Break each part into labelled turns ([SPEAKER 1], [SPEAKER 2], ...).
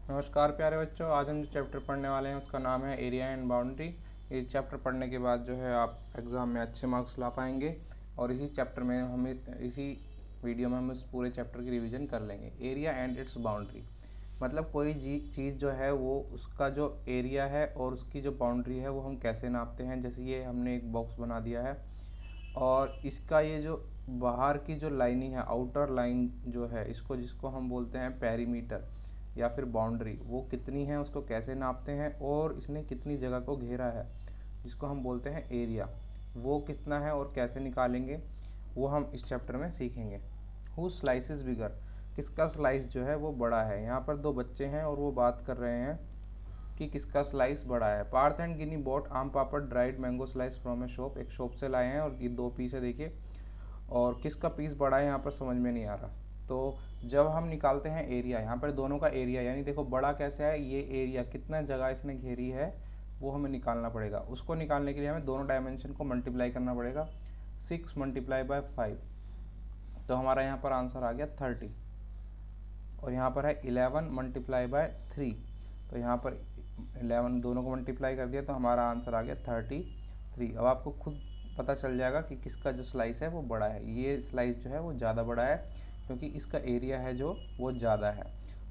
[SPEAKER 1] नमस्कार प्यारे बच्चों, आज हम जो चैप्टर पढ़ने वाले हैं उसका नाम है एरिया एंड बाउंड्री। इस चैप्टर पढ़ने के बाद जो है आप एग्ज़ाम में अच्छे मार्क्स ला पाएंगे और इसी चैप्टर में हम इसी वीडियो में हम इस पूरे चैप्टर की रिवीजन कर लेंगे। एरिया एंड इट्स बाउंड्री मतलब कोई चीज़ जो है वो उसका जो एरिया है और उसकी जो बाउंड्री है वो हम कैसे नापते हैं। जैसे ये हमने एक बॉक्स बना दिया है और इसका ये जो बाहर की जो लाइनिंग है, आउटर लाइन जो है, जिसको हम बोलते हैं पेरीमीटर या फिर बाउंड्री, वो कितनी है उसको कैसे नापते हैं और इसने कितनी जगह को घेरा है जिसको हम बोलते हैं एरिया, वो कितना है और कैसे निकालेंगे वो हम इस चैप्टर में सीखेंगे। हु स्लाइस इज बिगर, किसका स्लाइस जो है वो बड़ा है। यहाँ पर दो बच्चे हैं और वो बात कर रहे हैं कि किसका स्लाइस बड़ा है। Partha and Ginny bought aam papad dried mango slice from a shop, एक शॉप से लाए हैं और ये दो पीस है देखिए, और किसका पीस बड़ा है यहाँ पर समझ में नहीं आ रहा। तो जब हम निकालते हैं एरिया, यहाँ पर दोनों का एरिया, यानी देखो बड़ा कैसे है, ये एरिया कितना जगह इसने घेरी है वो हमें निकालना पड़ेगा। उसको निकालने के लिए हमें दोनों डायमेंशन को मल्टीप्लाई करना पड़ेगा। 6 मल्टीप्लाई बाय 5, तो हमारा यहाँ पर आंसर आ गया 30। और यहाँ पर है 11 मल्टीप्लाई बाय 3, तो यहाँ पर 11 दोनों को मल्टीप्लाई कर दिया तो हमारा आंसर आ गया 33। अब आपको खुद पता चल जाएगा कि किसका जो स्लाइस है वो बड़ा है। ये स्लाइस जो है वो ज़्यादा बड़ा है क्योंकि इसका एरिया है जो वो ज़्यादा है।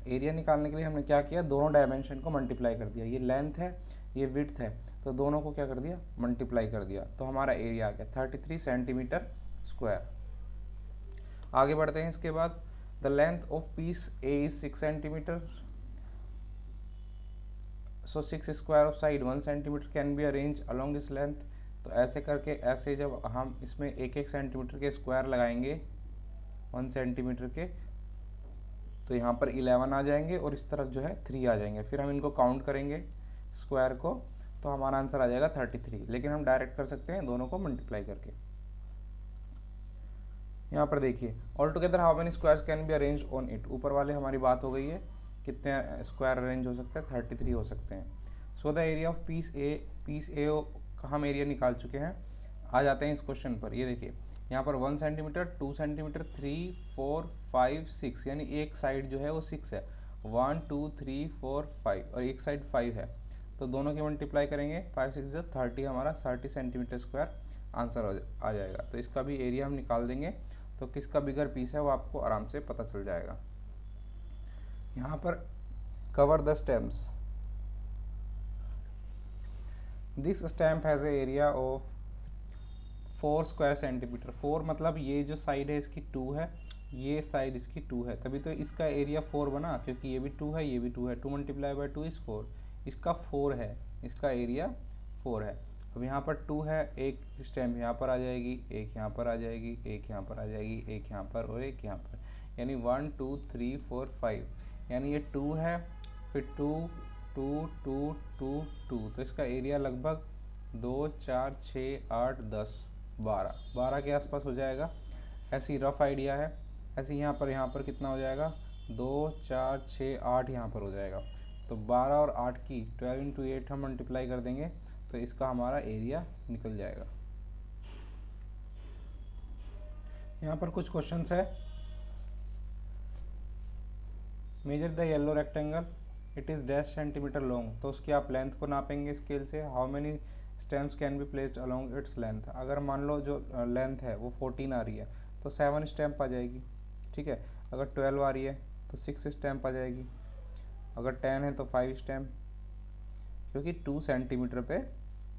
[SPEAKER 1] एरिया निकालने के लिए हमने क्या किया, दोनों डायमेंशन को मल्टीप्लाई कर दिया। ये लेंथ है, ये विड्थ है, तो दोनों को क्या कर दिया, मल्टीप्लाई कर दिया, तो हमारा एरिया आ गया 33 सेंटीमीटर स्क्वायर। आगे बढ़ते हैं। इसके बाद the length of piece A is 6 centimetre, so 6 square of side 1 centimetre can be arrange along इस लेंथ। तो ऐसे करके ऐसे जब हम इसमें एक एक सेंटीमीटर के स्क्वायर लगाएंगे 1 सेंटीमीटर के, तो यहाँ पर 11 आ जाएंगे और इस तरफ जो है 3 आ जाएंगे। फिर हम इनको काउंट करेंगे स्क्वायर को, तो हमारा आंसर आ जाएगा 33। लेकिन हम डायरेक्ट कर सकते हैं दोनों को मल्टीप्लाई करके। यहाँ पर देखिए, all together how many squares can be arrange on it. ऊपर वाले हमारी बात हो गई है, कितने स्क्वायर अरेंज हो सकते हैं, 33 हो सकते हैं। So the area of piece A का हम एरिया निकाल चुके हैं। आ जाते हैं इस क्वेश्चन पर। ये देखिए यहाँ पर 1 सेंटीमीटर, 2 सेंटीमीटर, 3, 4, 5, 6, यानी एक साइड जो है वो 6 है। 1, 2, 3, 4, 5 और एक साइड 5 है, तो दोनों की मल्टीप्लाई करेंगे, 5, 6 जो 30, हमारा 30 सेंटीमीटर स्क्वायर आंसर आ जाएगा। तो इसका भी एरिया हम निकाल देंगे, तो किसका बिगर पीस है वो आपको आराम से पता चल जाएगा। यहाँ पर cover the stems, this stamp has a area of 4 square centimetre. 4 मतलब ये जो साइड है इसकी 2 है, ये साइड इसकी 2 है, तभी तो इसका एरिया 4 बना, क्योंकि ये भी 2 है ये भी 2 है। 2 मल्टीप्लाई बाय 2 इज़ 4, इसका 4 है, इसका एरिया 4 है। अब यहाँ पर 2 है, एक स्टैम्प यहाँ पर आ जाएगी, एक यहाँ पर आ जाएगी, एक यहाँ पर आ जाएगी, एक यहाँ पर और एक यहाँ पर, यानी 1, 2, 3, 4, 5, यानी ये 2 है, फिर 2, 2, 2, 2, 2, तो इसका एरिया लगभग 2, 4, 6, 8, 10, 12 के आसपास हो जाएगा। ऐसी रफ आइडिया है। ऐसे यहाँ पर कितना हो जाएगा, 2, 4, 6, 8 यहाँ पर हो जाएगा। तो 12 और 8 की 12 इंटू 8 हम मल्टीप्लाई कर देंगे तो इसका हमारा एरिया निकल जाएगा। यहाँ पर कुछ क्वेश्चंस है। Measure the yellow rectangle, it is dash centimetre long, तो उसकी आप लेंथ को नापेंगे स्केल से। How many stems can be placed along its length, अगर मान लो जो लेंथ है वो 14 आ रही है तो 7 स्टैम्प आ जाएगी, ठीक है। अगर 12 आ रही है तो 6 स्टैम्प आ जाएगी, अगर 10 है तो 5 स्टैम्प, क्योंकि 2 सेंटीमीटर पे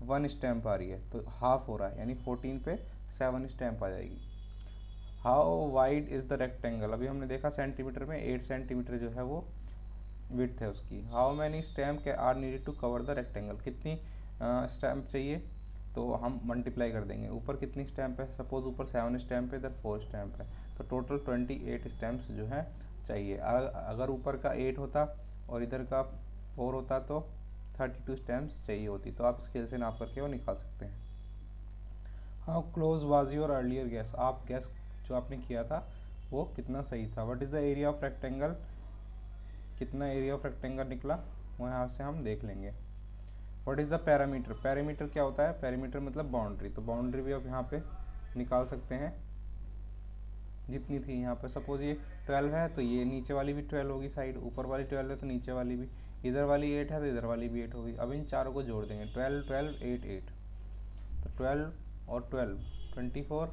[SPEAKER 1] 1 स्टैम्प आ रही है तो हाफ हो रहा है, यानी 14 पे 7 स्टैम्प आ जाएगी। How wide is the rectangle, अभी हमने देखा सेंटीमीटर में 8 सेंटीमीटर जो है वो विड्थ है उसकी। हाउ मैनी स्टैम्प के are needed to cover the rectangle, कितनी स्टैम्प चाहिए, तो हम मल्टीप्लाई कर देंगे। ऊपर कितनी स्टैम्प है, सपोज ऊपर 7 स्टैम्प है, इधर 4 स्टैम्प है, तो टोटल 28 स्टैम्प्स जो है चाहिए। अगर ऊपर का 8 होता और इधर का 4 होता तो 32 स्टैम्प्स चाहिए होती, तो आप स्केल से नाप करके वो निकाल सकते हैं। How close was your earlier gas, आप गैस जो आपने किया था वो कितना सही था। What is the area of rectangle, कितना एरिया ऑफ रेक्टेंगल निकला वो यहाँ से हम देख लेंगे। What is the parameter, parameter क्या होता है, पैरामीटर मतलब बाउंड्री, तो बाउंड्री भी आप यहाँ पे निकाल सकते हैं। जितनी थी यहाँ पर। सपोज ये 12 है तो ये नीचे वाली भी 12 होगी साइड, ऊपर वाली 12 है तो नीचे वाली भी, इधर वाली 8 है तो इधर वाली भी 8 होगी। अब इन चारों को जोड़ देंगे, 12 12 8 8, तो 12 और 12 24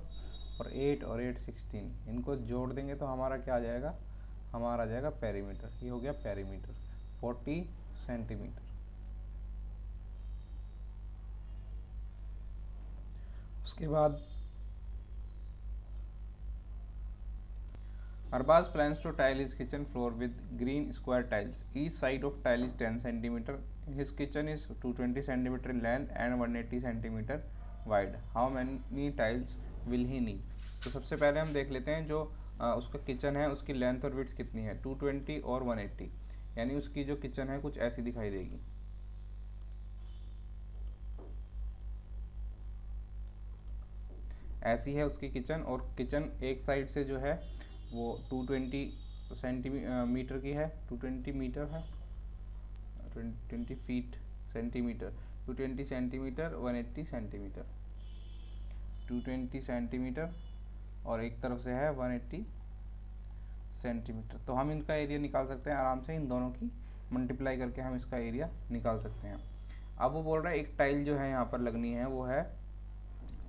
[SPEAKER 1] और 8 और 8 16, इनको जोड़ देंगे तो हमारा क्या आ जाएगा, हमारा आ जाएगा पेरीमीटर। ये हो गया पेरीमीटर 40 सेंटीमीटर। उसके बाद Arbaz plans to tile his kitchen floor with green square tiles. Each side of tile is 10 centimeter. His kitchen is 220 centimeter in length and 180 centimeter wide. How many tiles will he need? तो सबसे पहले हम देख लेते हैं जो उसका kitchen है उसकी लेंथ और विड्थ कितनी है, 220 और 180, यानी उसकी जो किचन है कुछ ऐसी दिखाई देगी। ऐसी है उसकी किचन, और किचन एक साइड से जो है वो 220 सेंटीमीटर की है, 220 मीटर है, 20 feet centimetre, 220 centimetre 180 centimetre, 220 centimetre और एक तरफ से है 180 सेंटीमीटर। तो हम इनका एरिया निकाल सकते हैं आराम से, इन दोनों की मल्टीप्लाई करके हम इसका एरिया निकाल सकते हैं। अब वो बोल रहा है एक टाइल जो है यहाँ पर लगनी है वो है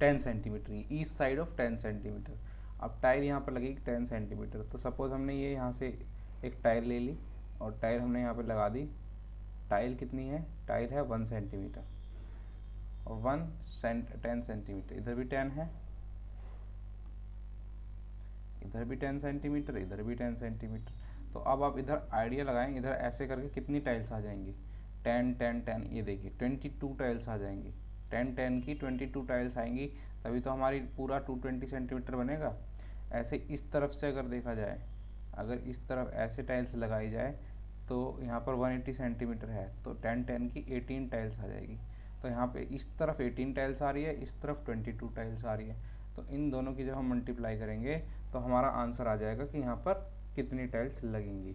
[SPEAKER 1] 10 सेंटीमीटर की, ईच साइड ऑफ 10 सेंटीमीटर। अब टाइल यहाँ पर लगेगी 10 सेंटीमीटर, तो सपोज़ हमने ये यहाँ से एक टाइल ले ली और टाइल हमने यहाँ पर लगा दी। टाइल कितनी है, टाइल है 1 सेंटीमीटर और 10 सेंटीमीटर, इधर भी 10 है, इधर भी 10 सेंटीमीटर, इधर भी 10 सेंटीमीटर। तो अब आप इधर आइडिया लगाएं, इधर ऐसे करके कितनी टाइल्स आ जाएंगी, 10 10 10, ये देखिए 22 टाइल्स आ जाएंगी, 10 10 की 22 टाइल्स आएंगी, तभी तो हमारी पूरा 220 सेंटीमीटर बनेगा। ऐसे इस तरफ से अगर देखा जाए, अगर इस तरफ ऐसे टाइल्स लगाई जाए तो यहाँ पर 180 सेंटीमीटर है, तो 10 10 की 18 टाइल्स आ जाएगी। तो यहाँ पे इस तरफ 18 टाइल्स आ रही है, इस तरफ 22 टाइल्स आ रही है, तो इन दोनों की जब हम मल्टीप्लाई करेंगे तो हमारा आंसर आ जाएगा कि यहाँ पर कितनी टाइल्स लगेंगी।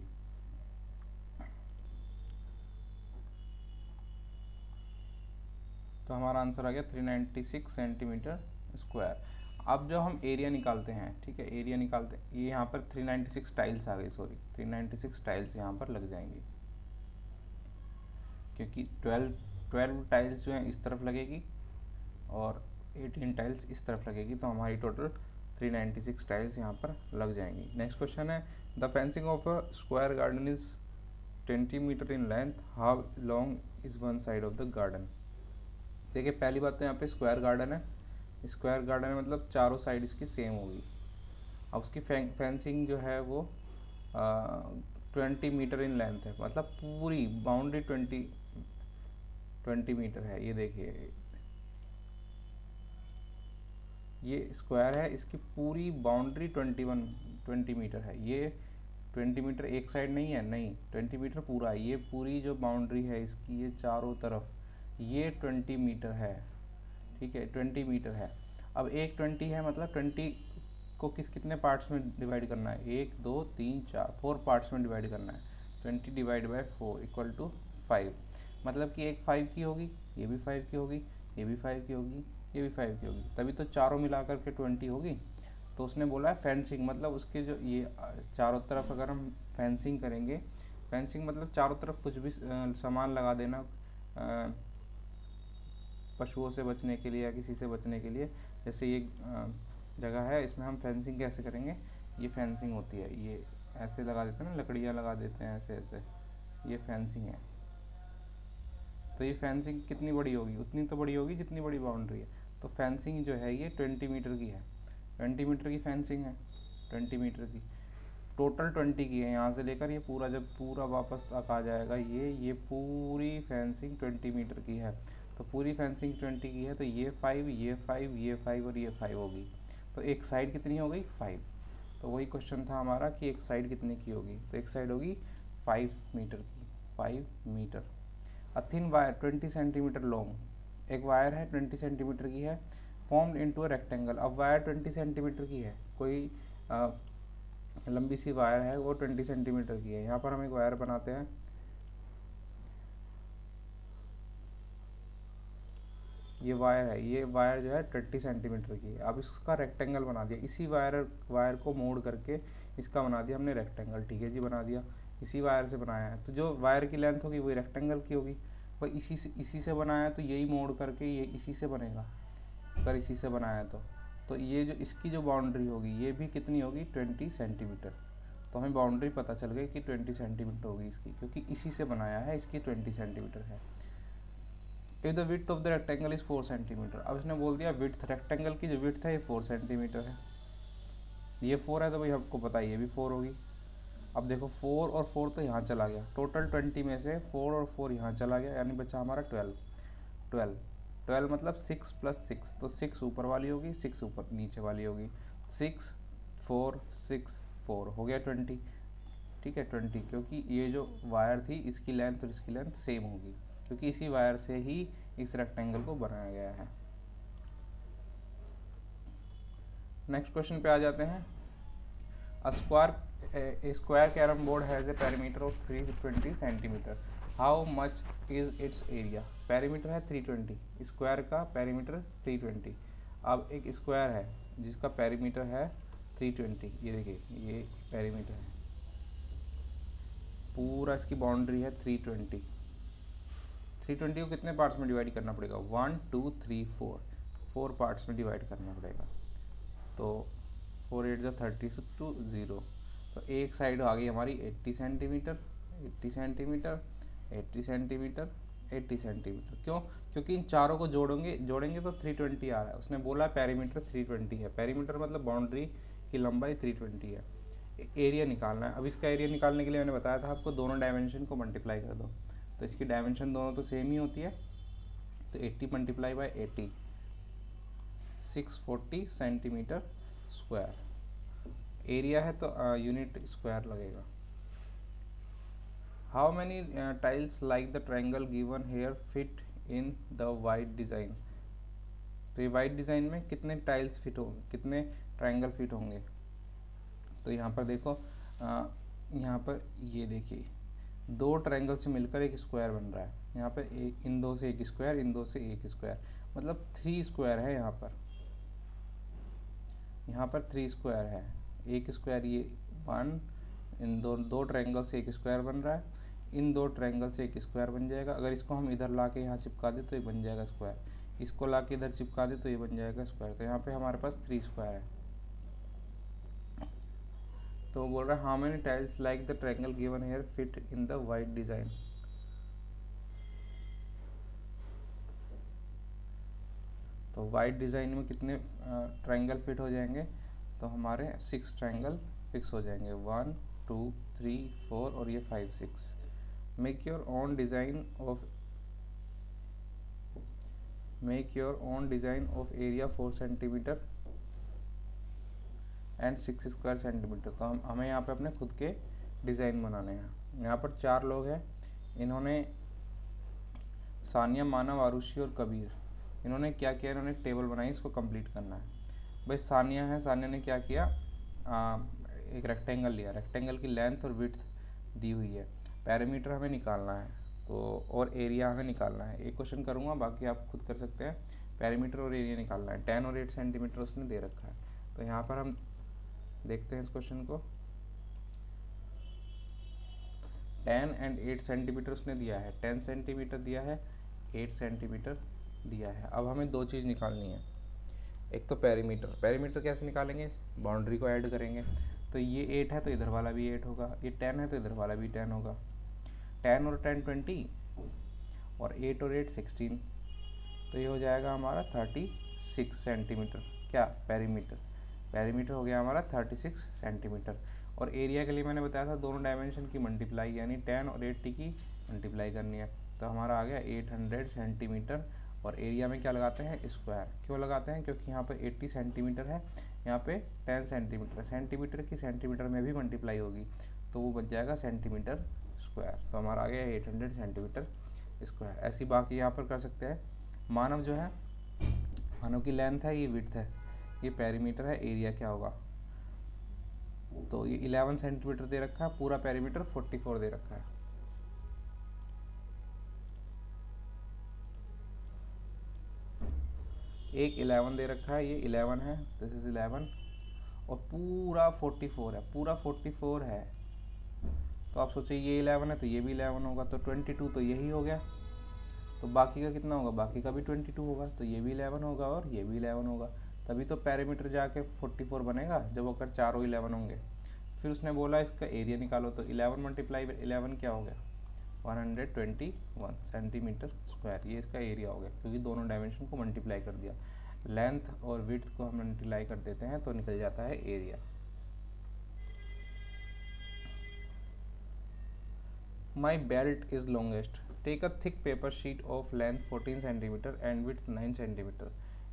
[SPEAKER 1] तो हमारा आंसर आ गया 396 सेंटीमीटर स्क्वायर। अब जो हम एरिया निकालते हैं, ठीक है, एरिया निकालते हैं, ये यहाँ पर 396 टाइल्स आ गई, सॉरी 396 टाइल्स यहाँ पर लग जाएंगी, क्योंकि 12 टाइल्स जो हैं इस तरफ लगेगी और 18 टाइल्स इस तरफ लगेगी, तो हमारी टोटल 396 टाइल्स यहाँ पर लग जाएंगी। नेक्स्ट क्वेश्चन है, the fencing of a square garden is 20 metre in length, how long is one side of the garden. देखिए पहली बात तो यहाँ पे स्क्वायर गार्डन है, स्क्वायर गार्डन है मतलब चारों साइड इसकी सेम होगी। अब उसकी फेंसिंग जो है वो 20 मीटर इन लेंथ है, मतलब पूरी बाउंड्री 20 मीटर है। ये देखिए ये स्क्वायर है, इसकी पूरी बाउंड्री 20 मीटर है। ये 20 मीटर एक साइड नहीं है, नहीं 20 मीटर पूरा, ये पूरी जो बाउंड्री है इसकी ये चारों तरफ ये 20 मीटर है, ठीक है 20 मीटर है। अब एक 20 है मतलब 20 को कितने पार्ट्स में डिवाइड करना है, 1 2 3 4 4 पार्ट्स में डिवाइड करना है। 20 डिवाइड बाय 4 इक्वल टू 5, मतलब कि एक 5 की होगी, ये भी 5 की होगी, ये भी 5 की होगी, ये भी 5 की होगी, तभी तो चारों मिलाकर के 20 होगी। तो उसने बोला है फेंसिंग, मतलब उसके जो ये चारों तरफ अगर हम फेंसिंग करेंगे, फेंसिंग मतलब चारों तरफ कुछ भी सामान लगा देना पशुओं से बचने के लिए या किसी से बचने के लिए। जैसे ये जगह है, इसमें हम फेंसिंग कैसे करेंगे, ये फेंसिंग होती है, ये ऐसे लगा देते हैं ना, लकड़ियाँ लगा देते हैं ऐसे ऐसे, ये फेंसिंग है। तो ये फेंसिंग कितनी बड़ी होगी, उतनी तो बड़ी होगी जितनी बड़ी बाउंड्री है। तो फेंसिंग जो है ये 20 मीटर की है, 20 मीटर की फेंसिंग है, 20 मीटर की टोटल 20 की है, यहाँ से लेकर ये पूरा जब पूरा वापस तक आ जाएगा ये पूरी फेंसिंग 20 मीटर की है। तो पूरी फेंसिंग 20 की है, तो ये 5 ये 5 ये 5 और ये 5 होगी, तो एक साइड कितनी हो गई 5। तो वही क्वेश्चन था हमारा कि एक साइड कितने की होगी, तो एक साइड होगी 5 मीटर की, 5 metre. A thin wire 20 centimetre long, एक वायर है 20 सेंटीमीटर की है, फॉर्म्ड इनटू अ रेक्टेंगल। अब वायर 20 सेंटीमीटर की है, कोई लंबी सी वायर है वो 20 सेंटीमीटर की है। यहाँ पर हम एक वायर बनाते हैं, ये वायर है, ये वायर जो है 20 सेंटीमीटर की है। अब इसका रेक्टेंगल बना दिया, इसी वायर को मोड़ करके इसका बना दिया हमने रेक्टेंगल। ठीक है जी, बना दिया, इसी वायर से बनाया है। तो जो वायर की लेंथ होगी वही रेक्टेंगल की होगी, वही इसी से बनाया है, तो यही मोड़ करके ये इसी से बनेगा। अगर इसी से बनाया है तो ये जो इसकी जो बाउंड्री होगी ये भी कितनी होगी, 20 सेंटीमीटर। तो हमें बाउंड्री पता चल गई कि 20 सेंटीमीटर होगी इसकी, क्योंकि इसी से बनाया है, इसकी 20 सेंटीमीटर है। If the width of the rectangle is 4 centimetre. अब इसने बोल दिया विड्थ, रेक्टेंगल की जो विड्थ है ये 4 सेंटीमीटर है। ये 4 है तो भाई हमको पता है ये भी 4 होगी। अब देखो 4 और 4 तो यहाँ चला गया, टोटल 20 में से 4 और 4 यहाँ चला गया, यानी बचा हमारा 12 मतलब 6 + 6, तो 6 ऊपर वाली होगी, 6 ऊपर नीचे वाली होगी। 6 4 6 4 हो गया 20। ठीक है 20, क्योंकि ये जो वायर थी इसकी लेंथ और इसकी लेंथ सेम होगी, क्योंकि इसी वायर से ही इस रेक्टेंगल को बनाया गया है। नेक्स्ट क्वेश्चन पे आ जाते हैं। A square carrom board has a perimeter of 320 centimetre, how much is it's area. Perimeter है 320, स्क्वायर का पेरीमीटर 320। अब एक स्क्वायर है जिसका पेरीमीटर है 320, ये देखिए ये पेरीमीटर है, पूरा इसकी बाउंड्री है 320। 320 को कितने पार्ट्स में डिवाइड करना पड़ेगा, 1 2 3 4 पार्ट्स में डिवाइड करना पड़ेगा। तो 4 8 30 to 0, तो एक साइड आ गई हमारी 80 सेंटीमीटर 80 सेंटीमीटर 80 सेंटीमीटर 80 सेंटीमीटर। क्यों, क्योंकि इन चारों को जोड़ेंगे तो 320 आ रहा है। उसने बोला पेरीमीटर 320 है, पेरीमीटर मतलब बाउंड्री की लंबाई 320 है। एरिया निकालना है। अब इसका एरिया निकालने के लिए मैंने बताया था आपको दोनों डायमेंशन को मल्टीप्लाई कर दो, तो इसकी डायमेंशन दोनों तो सेम ही होती है, तो 80 × 80 640 सेंटीमीटर स्क्वायर। एरिया है तो यूनिट स्क्वायर लगेगा। How many tiles like the triangle given here fit in the wide design. तो ये वाइड डिज़ाइन में कितने टाइल्स फिट होंगे, कितने ट्रायंगल फिट होंगे। तो यहाँ पर देखो, यहाँ पर ये देखिए 2 ट्रायंगल से मिलकर एक स्क्वायर बन रहा है। यहाँ पे इन दो से एक स्क्वायर, इन दो से एक स्क्वायर, मतलब 3 स्क्वायर है यहाँ पर 3 स्क्वायर है। एक स्क्वायर ये 1, इन दो ट्रायंगल से एक स्क्वायर बन रहा है, इन 2 ट्रायंगल से एक स्क्वायर बन जाएगा। अगर इसको हम इधर ला के यहाँ चिपका दे तो ये बन जाएगा स्क्वायर, इसको ला के इधर चिपका दे तो ये बन जाएगा स्क्वायर। तो यहाँ पे हमारे पास 3 स्क्वायर है। तो बोल रहा है how many tiles like the triangle given here fit in the wide design. तो वाइड डिज़ाइन में कितने ट्रायंगल फिट हो जाएंगे, तो हमारे 6 ट्रायंगल फिक्स हो जाएंगे, 1 2 3 4 और ये 5 6। Make your own design of area 4 centimetre and 6 square centimetre. तो हमें यहाँ पे अपने खुद के डिज़ाइन बनाने हैं। यहाँ पर 4 लोग हैं, इन्होंने सानिया, मानव, आरुषि और कबीर, इन्होंने क्या किया, इन्होंने एक टेबल बनाई, इसको कंप्लीट करना है। भाई सानिया है, सानिया ने क्या किया, एक रेक्टेंगल लिया, रेक्टेंगल की लेंथ और विड्थ दी हुई है, पेरीमीटर हमें निकालना है, तो और एरिया हमें निकालना है। एक क्वेश्चन करूँगा, बाकी आप खुद कर सकते हैं। पेरीमीटर और एरिया निकालना है। 10 और 8 सेंटीमीटर उसने दे रखा है। तो यहाँ पर हम देखते हैं इस क्वेश्चन को। 10 और 8 सेंटीमीटर उसने दिया है, 10 सेंटीमीटर दिया है, 8 सेंटीमीटर दिया है। अब हमें 2 चीज़ निकालनी है। एक तो पेरीमीटर कैसे निकालेंगे, बाउंड्री को ऐड करेंगे। तो ये 8 है तो इधर वाला भी 8 होगा, ये 10 है तो इधर वाला भी 10 होगा। 10 और 10 20 और 8 और 8 16, तो ये हो जाएगा हमारा 36 सेंटीमीटर। क्या, पेरीमीटर हो गया हमारा 36 सेंटीमीटर। और एरिया के लिए मैंने बताया था दोनों डायमेंशन की मल्टीप्लाई, यानी 10 और 80 की मल्टीप्लाई करनी है। तो हमारा आ गया 800 सेंटीमीटर। और एरिया में क्या लगाते हैं, स्क्वायर। क्यों लगाते हैं, क्योंकि यहाँ पर 80 सेंटीमीटर है, यहाँ पे 10 सेंटीमीटर, सेंटीमीटर की सेंटीमीटर में भी मल्टीप्लाई होगी, तो वो बन जाएगा सेंटीमीटर स्क्वायर। तो हमारा आ गया 800 सेंटीमीटर स्क्वायर। ऐसी बाकी यहाँ पर कर सकते हैं। मानव जो है, मानव की लेंथ है, ये विड्थ है, ये पेरीमीटर है, एरिया क्या होगा, तो ये 11 सेंटीमीटर दे रखा है, पूरा पेरीमीटर 44 दे रखा है। एक 11 दे रखा है, ये 11 है, दिस इज 11, और पूरा 44 है, पूरा 44 है। तो आप सोचिए ये 11 है तो ये भी 11 होगा, तो 22 तो यही हो गया। तो बाकी का कितना होगा, बाकी का भी 22 होगा, तो ये भी 11 होगा और ये भी 11 होगा। तभी तो पेरीमीटर जाके 44 बनेगा जब अगर चारों 11 होंगे। फिर उसने बोला इसका एरिया निकालो, तो 11 मल्टीप्लाई 11 क्या हो गया, 121 सेंटीमीटर स्क्वायर। ये इसका एरिया हो गया, क्योंकि दोनों डायमेंशन को मल्टीप्लाई कर दिया। लेंथ और विड्थ को हम मल्टीप्लाई कर देते हैं तो निकल जाता है area. My belt is longest. Take a thick paper sheet of length 14 cm and width 9 cm.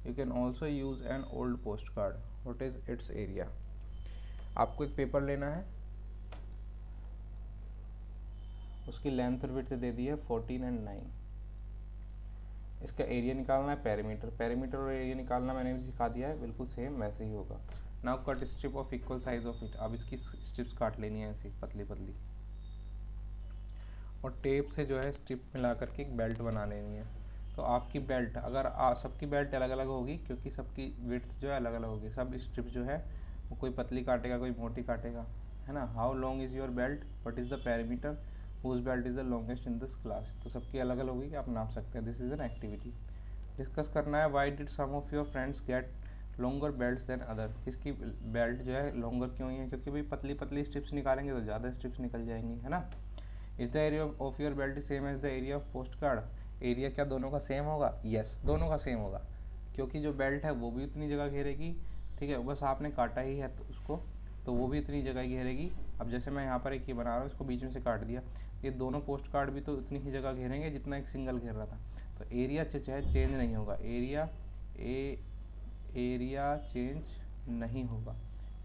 [SPEAKER 1] You can also use an old postcard. What is its area? आपको एक पेपर लेना है, उसकी लेंथ और विड्थ दे दी है 14 एंड 9। इसका area निकालना है, पेरीमीटर। पेरीमीटर और एरिया निकालना मैंने भी सिखा दिया है, बिल्कुल सेम वैसे ही होगा। Now cut strip of equal size of it. अब इसकी स्ट्रिप्स काट लेनी है ऐसी पतली पतली, और टेप से जो है स्ट्रिप मिला करके एक बेल्ट बना लेनी है। तो आपकी बेल्ट अगर सबकी बेल्ट अलग अलग होगी, क्योंकि सबकी विड्थ जो है अलग अलग होगी। सब स्ट्रिप जो है वो कोई पतली काटेगा, कोई मोटी काटेगा, है ना। How long is your belt, what is the perimeter, whose belt is the longest in this class. तो सबकी अलग अलग होगी कि आप नाप सकते हैं। This is an activity. Discuss करना है, why did some of your friends get longer belt than other. किसकी बेल्ट जो है लॉन्गर क्यों है, क्योंकि भाई पतली पतली स्ट्रिप्स निकालेंगे तो ज़्यादा स्ट्रिप्स निकल जाएंगी, है ना। Is the area of your belt same as the area of post card. Area क्या दोनों का सेम होगा, यस दोनों का सेम होगा, क्योंकि जो बेल्ट है वो भी उतनी जगह घेरेगी, ठीक है, बस आपने काटा ही है तो उसको, तो वो भी इतनी जगह घेरेगी। अब जैसे मैं यहाँ पर एक ये बना रहा हूँ, इसको बीच में से काट दिया, ये दोनों पोस्ट कार्ड भी तो उतनी ही जगह घेरेंगे जितना एक सिंगल घेर रहा था। तो एरिया चाहे चेंज नहीं होगा, एरिया चेंज नहीं होगा,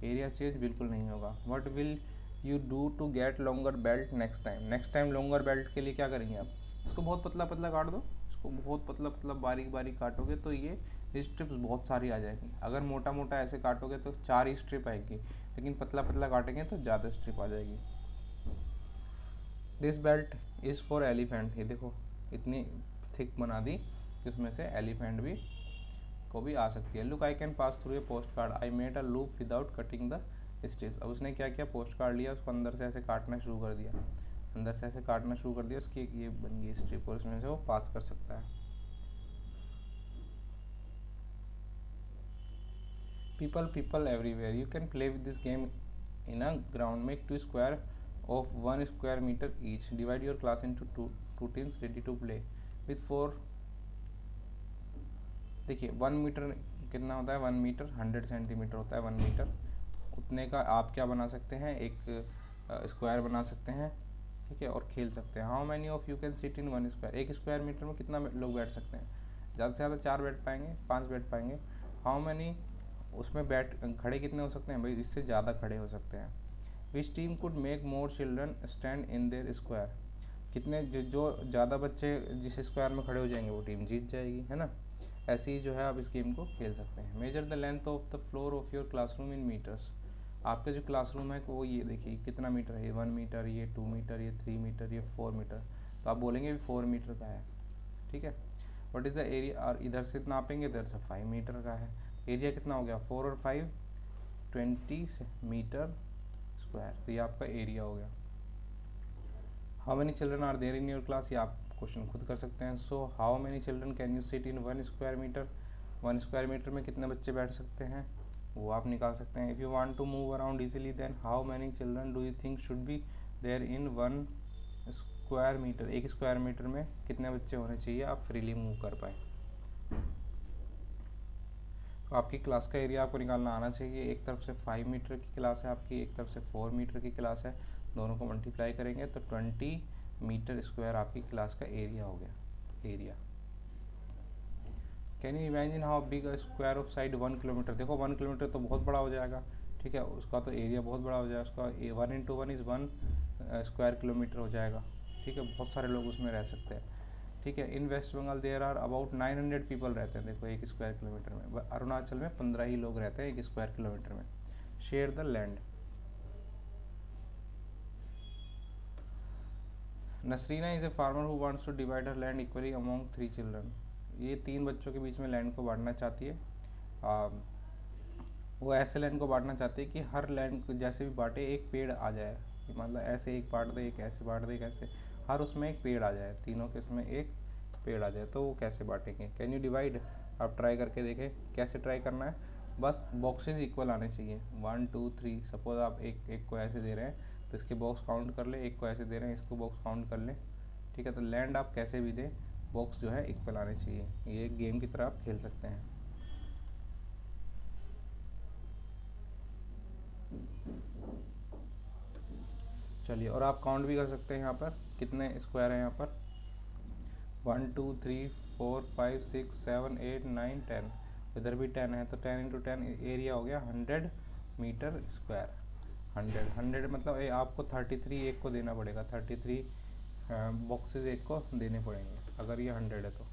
[SPEAKER 1] एरिया चेंज बिल्कुल नहीं होगा। What will you do to get longer belt next time. Next time longer belt के लिए क्या करेंगे आप, इसको बहुत पतला पतला काट दो, इसको बहुत पतला पतला बारीक बारीक काटोगे तो ये स्ट्रिप्स बहुत सारी आ जाएंगी। अगर मोटा मोटा ऐसे काटोगे तो 4 ही स्ट्रिप आएंगी, लेकिन पतला पतला काटेंगे तो ज़्यादा स्ट्रिप आ जाएगी। This belt is for elephant. ये देखो इतनी थिक बना दी कि उसमें से एलिफेंट भी को भी आ सकती है। Look I can pass through a post card, I made a loop without cutting the strip. अब उसने क्या किया, पोस्ट कार्ड लिया, उसको अंदर से ऐसे काटना शुरू कर दिया, अंदर से ऐसे काटना शुरू कर दिया, उसकी ये बन गई स्ट्रिप, और इसमें से वो पास कर सकता है। people everywhere, you can play with this game in a ground. Make 2 square of 1 square meter each. Divide your class into two teams ready to play with 4। देखिए 1 मीटर कितना होता है, 1 मीटर 100 सेंटीमीटर होता है 1 मीटर। उतने का आप क्या बना सकते हैं, एक स्क्वायर बना सकते हैं, ठीक है, और खेल सकते हैं। How many of you can sit in 1 square. एक स्क्वायर मीटर में कितना लोग बैठ सकते हैं, ज़्यादा से ज़्यादा 4 बैठ पाएंगे, 5 बैठ पाएंगे। हाउ मैनी, उसमें खड़े कितने हो सकते हैं भाई, इससे ज़्यादा खड़े हो सकते हैं। Which team could make more children stand in their square. कितने जो ज़्यादा बच्चे जिस स्क्वायर में खड़े हो जाएंगे वो टीम जीत जाएगी, है ना। ऐसे ही जो है आप इस गेम को खेल सकते हैं। Measure the length of the floor of your classroom in metres. आपका जो क्लासरूम है वो ये देखिए कितना मीटर है, 1 मीटर, ये 2 मीटर, ये 3 मीटर, ये 4 मीटर। तो आप बोलेंगे 4 मीटर का है, ठीक है। व्हाट इज़ द एरिया, और इधर से नापेंगे इधर से 5 मीटर का है। एरिया कितना हो गया, 4 और 5 20 मीटर स्क्वायर। तो ये आपका एरिया हो गया। How many children are there in your class, ये आप क्वेश्चन खुद कर सकते हैं। So how many children can you sit in 1 square metre. 1 square metre में कितने बच्चे बैठ सकते हैं वो आप निकाल सकते हैं। If you want to move around easily then how many children do you think should be there in 1 square metre. एक स्क्वायर मीटर में कितने बच्चे होने चाहिए आप फ्रीली मूव कर पाए। तो आपकी क्लास का एरिया आपको निकालना आना चाहिए। एक तरफ से 5 मीटर की क्लास है आपकी, एक तरफ से 4 मीटर की क्लास है, दोनों को मल्टीप्लाई करेंगे तो 20 मीटर स्क्वायर आपकी क्लास का एरिया हो गया। Area can you imagine how big a square of side 1 kilometre. देखो 1 किलोमीटर तो बहुत बड़ा हो जाएगा, ठीक है, उसका तो एरिया बहुत बड़ा हो जाएगा, उसका 1 into 1 इज़ 1 स्क्वायर किलोमीटर हो जाएगा, ठीक है। बहुत सारे लोग उसमें रह सकते हैं, ठीक है। In West Bengal there are about 900 people रहते हैं, देखो एक स्क्वायर किलोमीटर में। अरुणाचल में 15 ही लोग रहते हैं एक स्क्वायर किलोमीटर में। Share the land. Nasrina is a farmer who wants to divide her land equally among 3 children. ये 3 बच्चों के बीच में लैंड को बांटना चाहती है। वो ऐसे लैंड को बांटना चाहती है कि हर लैंड को जैसे भी बांटे एक पेड़ आ जाए, मतलब ऐसे एक बांट दे, एक ऐसे बांट दे, एक ऐसे, हर उसमें एक पेड़ आ जाए, तीनों के उसमें एक पेड़ आ जाए। तो वो कैसे बांटेंगे? Can you divide? आप ट्राई करके देखें। कैसे ट्राई करना है? बस बॉक्सेस इक्वल आने चाहिए, 1 2 3। सपोज आप एक को ऐसे दे रहे हैं तो इसके बॉक्स काउंट कर ले, एक को ऐसे दे रहे हैं इसको बॉक्स काउंट कर ले, ठीक है। तो लैंड आप कैसे भी दें, बॉक्स जो है इक्वल आने चाहिए। ये एक गेम की तरह आप खेल सकते हैं। चलिए, और आप काउंट भी कर सकते हैं यहाँ पर कितने स्क्वायर हैं यहाँ पर। 1 2 3 4 5 6 7 8 9 10। इधर भी 10 है तो 10 इंटू 10 एरिया हो गया 100 मीटर स्क्वायर। 100 मतलब आपको 33 एक को देना पड़ेगा, 33 बॉक्सेस एक को देने पड़ेंगे अगर ये 100 है तो।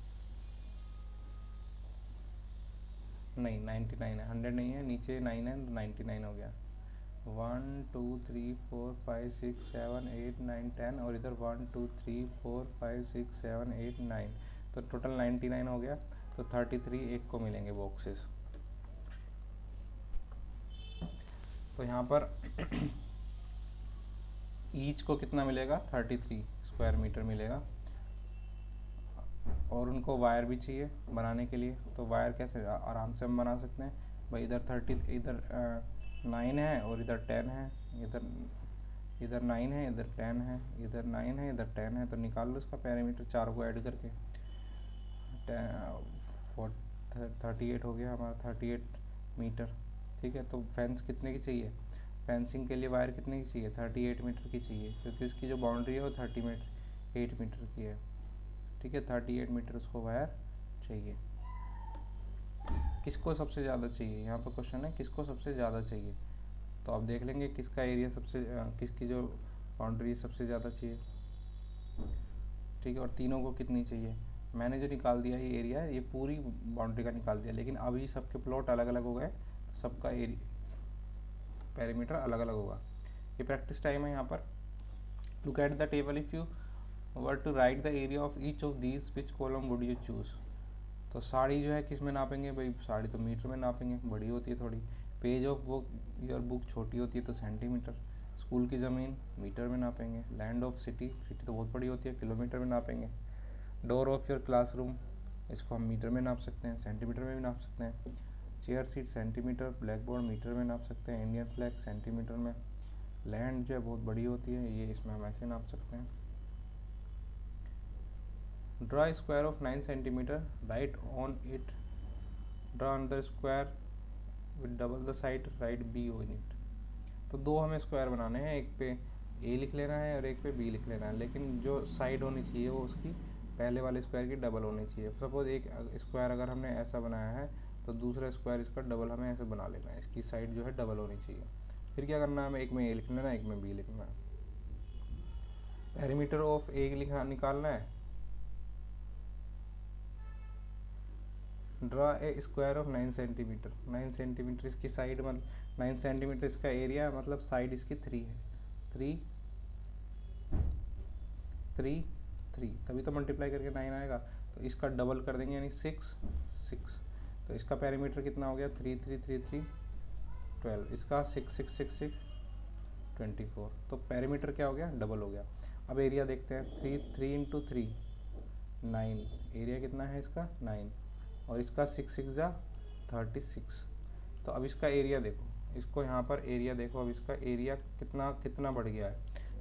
[SPEAKER 1] नहीं 99 है, 100 नहीं है, नीचे 9 है, 99 हो गया। 1 2 3 4 5 6 7 8 9 10 और इधर 1 2 3 4 5 6 7 8 9, तो टोटल 99 हो गया। तो 33 एक को मिलेंगे बॉक्सेस। तो यहाँ पर ईच को कितना मिलेगा? 33 स्क्वायर मीटर मिलेगा। और उनको वायर भी चाहिए बनाने के लिए, तो वायर कैसे आराम से हम बना सकते हैं भाई। इधर 9 है और इधर 10 है, इधर 9 है, इधर 10 है, इधर 9 है, इधर 10 है, तो निकाल लो इसका पैरामीटर, चारों को ऐड करके 38 हो गया हमारा, 38 मीटर, ठीक है। तो फेंस कितने की चाहिए? फेंसिंग के लिए वायर कितने की चाहिए? 38 मीटर की चाहिए, क्योंकि उसकी जो बाउंड्री है वो 8 मीटर की है, ठीक है। 38 मीटर उसको वायर चाहिए। किसको सबसे ज़्यादा चाहिए? यहाँ पर क्वेश्चन है किसको सबसे ज़्यादा चाहिए। तो आप देख लेंगे किसका एरिया सबसे किसकी जो बाउंड्री सबसे ज़्यादा चाहिए, ठीक है। और तीनों को कितनी चाहिए? मैंने जो निकाल दिया ये एरिया, ये पूरी बाउंड्री का निकाल दिया, लेकिन अभी सबके प्लॉट अलग अलग हो गए तो सबका एरिया पैरामीटर अलग अलग होगा। ये प्रैक्टिस टाइम है यहाँ पर। Look at the table, if you were to write the area of each of these which column would you choose. तो साड़ी जो है किस में नापेंगे भाई? साड़ी तो मीटर में नापेंगे, बड़ी होती है थोड़ी। Page of book, your book छोटी होती है तो सेंटीमीटर। स्कूल की ज़मीन मीटर में नापेंगे। लैंड ऑफ सिटी, सिटी तो बहुत बड़ी होती है, किलोमीटर में नापेंगे। डोर ऑफ योर क्लासरूम, इसको हम मीटर में नाप सकते हैं, सेंटीमीटर में भी नाप सकते हैं। Chair seat centimetre, blackboard metre में नाप सकते हैं, इंडियन फ्लैग सेंटीमीटर में। लैंड जो है बहुत बड़ी होती है, ये इसमें हम ऐसे नाप सकते हैं। Draw square of 9 centimetre, right on it, draw on the square with double the side, right be on it. तो दो हमें स्क्वायर बनाने हैं, एक पे ए लिख लेना है और एक पे बी लिख लेना है, लेकिन जो साइड होनी चाहिए वो उसकी पहले वाले स्क्वायर की डबल होनी चाहिए। सपोज एक स्क्वायर अगर हमने ऐसा बनाया है तो दूसरा स्क्वायर इसका डबल हमें ऐसे बना लेना है, इसकी साइड जो है डबल होनी चाहिए। फिर क्या करना है, हमें एक में ए लिख लेना है, एक में बी लिखना है। पेरीमीटर ऑफ ए निकालना है। Draw a square of 9 centimetre. 9 centimetre इसकी साइड, मतलब 9 सेंटीमीटर इसका एरिया, मतलब साइड इसकी 3 है। 3 3 3, तभी तो मल्टीप्लाई करके 9 आएगा। तो इसका डबल कर देंगे यानी 6 6। तो इसका पेरीमीटर कितना हो गया? 3 3 3 3 12। इसका 6 6 6 6 24। तो पेरीमीटर क्या हो गया? डबल हो गया। अब एरिया देखते हैं। 3 इंटू 3 9, एरिया कितना है इसका? 9। और इसका 6 6 जा 36। तो अब इसका एरिया देखो, इसको यहाँ पर एरिया देखो, अब इसका एरिया कितना बढ़ गया है।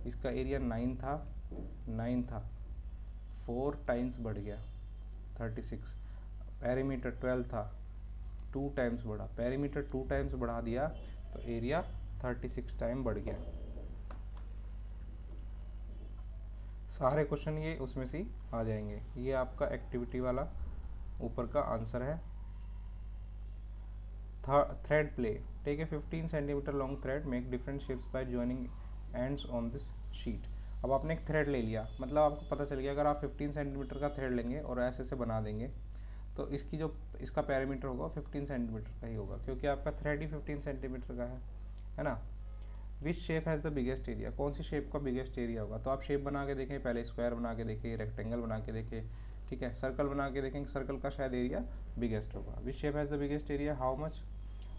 [SPEAKER 1] इसका एरिया 9 था, 4 टाइम्स बढ़ गया 36। पेरीमीटर 12 था, 2 टाइम्स बढ़ा। पेरीमीटर 2 टाइम्स बढ़ा दिया तो एरिया 36 टाइम बढ़ गया। सारे क्वेश्चन ये उसमें से आ जाएंगे। ये आपका एक्टिविटी वाला ऊपर का आंसर है। Thread play, take a 15 centimetre long thread, make different shapes by joining ends on this sheet. अब आपने एक थ्रेड ले लिया, मतलब आपको पता चल गया अगर आप 15 सेंटीमीटर का थ्रेड लेंगे और ऐसे से बना देंगे तो इसका पैरामीटर होगा 15 सेंटीमीटर का ही होगा, क्योंकि आपका थ्रेड ही 15 सेंटीमीटर का है ना। Which shape has the biggest area, कौन सी शेप का बिगेस्ट एरिया होगा। तो आप शेप बना के देखें, पहले स्क्वायर बना के देखें, रेक्टेंगल बना के देखें, ठीक है, सर्कल बना के देखेंगे, सर्कल का शायद एरिया बिगेस्ट होगा। Which shape has the biggest area, how much,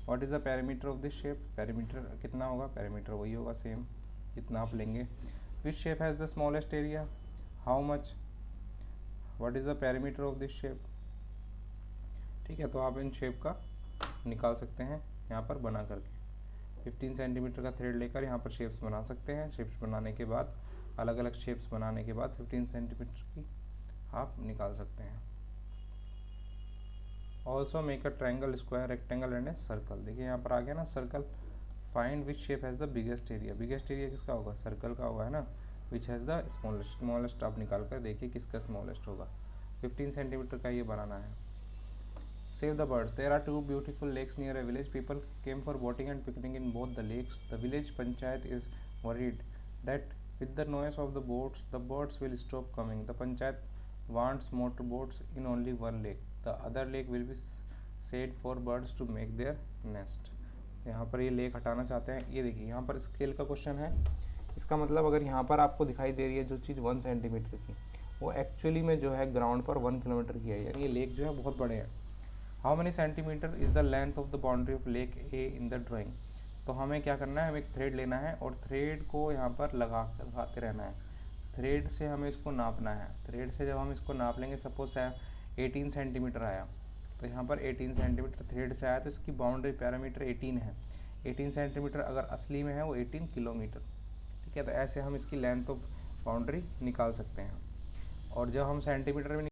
[SPEAKER 1] what is the perimeter of this shape, perimeter कितना होगा, पेरीमीटर वही होगा सेम जितना आप लेंगे। Which shape has the smallest area, how much, what is the perimeter of this shape. ठीक है, तो आप इन शेप का निकाल सकते हैं यहाँ पर बना करके। 15 सेंटीमीटर का थ्रेड लेकर यहाँ पर शेप्स बना सकते हैं। शेप्स बनाने के बाद, अलग अलग शेप्स बनाने के बाद 15 सेंटीमीटर की आप निकाल सकते हैं। Also make a triangle, square, rectangle and a circle. देखिए यहाँ पर आ गया ना circle. Find which shape has the biggest area, biggest area किसका होगा, सर्कल का होगा, है ना। Which has the smallest, smallest आप निकाल कर देखिए किसका स्मॉलेस्ट होगा। 15 सेंटीमीटर का ये बनाना है। Save the birds. There are two beautiful lakes near a village. People came for boating and picnic in both the lakes. The village panchayat is worried that with the noise of the boats, the birds will stop coming. The panchayat wants motor boats in only one lake. The other lake will be saved for birds to make their nest. यहाँ पर ये lake हटाना चाहते हैं। ये देखिए यहाँ पर स्केल का क्वेश्चन है। इसका मतलब अगर यहाँ पर आपको दिखाई दे रही है जो चीज़ 1 सेंटीमीटर की, वो एक्चुअली में जो है ग्राउंड पर 1 किलोमीटर की है, यानी ये लेक जो है बहुत बड़े हैं। How many centimetre is the length of the boundary of lake A in the drawing. तो हमें क्या करना है, हमें एक थ्रेड लेना है और थ्रेड को यहाँ पर लगाते रहना है। थ्रेड से हमें इसको नापना है। थ्रेड से जब हम इसको नाप लेंगे, सपोज 18 सेंटीमीटर आया, तो यहाँ पर 18 सेंटीमीटर थ्रेड से आया, तो इसकी बाउंड्री पैरामीटर 18 है। 18 सेंटीमीटर अगर असली में है वो 18 किलोमीटर। ठीक है, तो ऐसे हम इसकी लेंथ ऑफ बाउंड्री निकाल सकते हैं। और जब हम सेंटीमीटर में